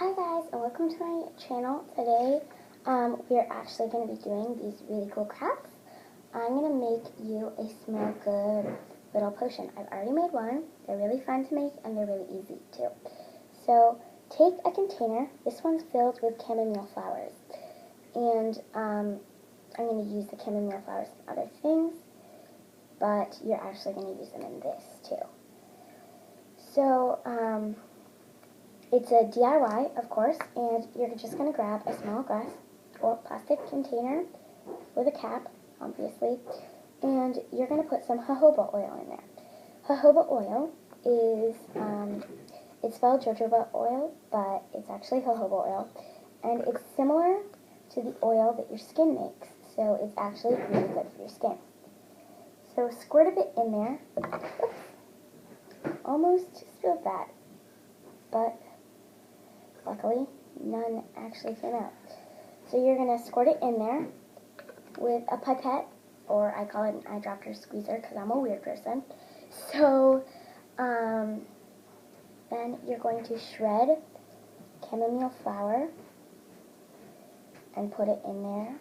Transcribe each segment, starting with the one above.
Hi guys, and welcome to my channel. Today we are actually going to be doing these really cool crafts. I'm going to make you a smell good little potion. I've already made one. They're really fun to make and they're really easy too. So take a container. This one's filled with chamomile flowers. And I'm going to use the chamomile flowers in other things, but you're actually going to use them in this too. So it's a DIY, of course, and you're just going to grab a small glass or plastic container with a cap, obviously, and you're going to put some jojoba oil in there. Jojoba oil is, it's spelled jojoba oil, but it's actually jojoba oil, and it's similar to the oil that your skin makes, so it's actually really good for your skin. So squirt a bit in there. Oops, almost spilled that, but luckily, none actually came out. So you're going to squirt it in there with a pipette, or I call it an eyedropper squeezer because I'm a weird person. So then you're going to shred chamomile flower and put it in there.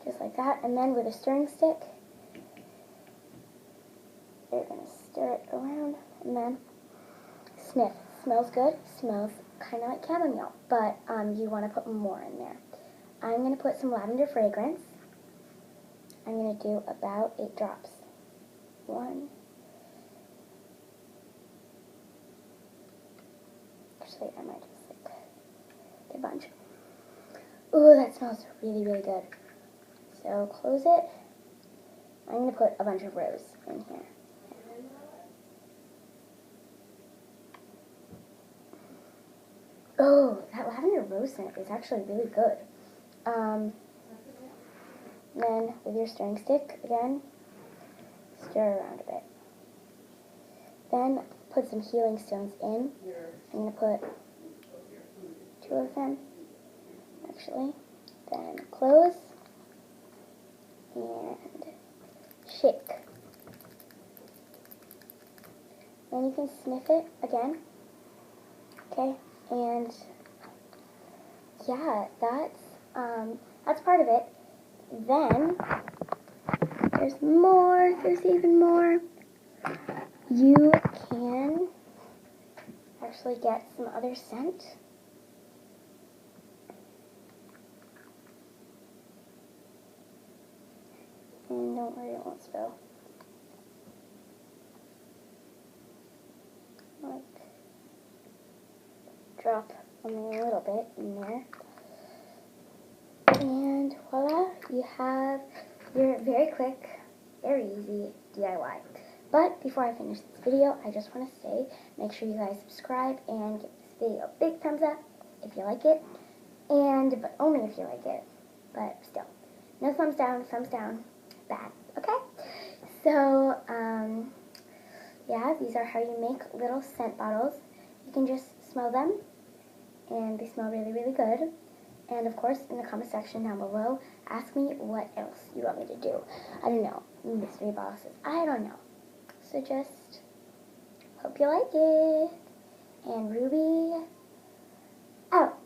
Just like that, and then with a stirring stick, you're going to stir it around, and then sniff. Smells good, smells kind of like chamomile, but you want to put more in there. I'm going to put some lavender fragrance. I'm going to do about 8 drops. 1. Actually, I might just like get a bunch. Ooh, that smells really, really good. So close it. I'm going to put a bunch of rose in here. Oh, that lavender rose scent is actually really good. Then with your stirring stick, again, stir around a bit. Then put some healing stones in. I'm going to put 2 of them, actually. Then close and shake. Then you can sniff it again. Okay, and yeah, that's part of it. Then there's more. There's even more. You can actually get some other scent. And don't worry, it won't spill. Like, drop only a little bit in there. And voila, you have your very quick, very easy DIY. But before I finish this video, I just want to say, make sure you guys subscribe and give this video a big thumbs up if you like it. But only if you like it. But still, no thumbs down, bad, okay? So, yeah, these are how you make little scent bottles. You can just smell them, and they smell really, really good. And of course, in the comment section down below, ask me what else you want me to do. I don't know, mystery boxes, I don't know. So just hope you like it. And Ruby out.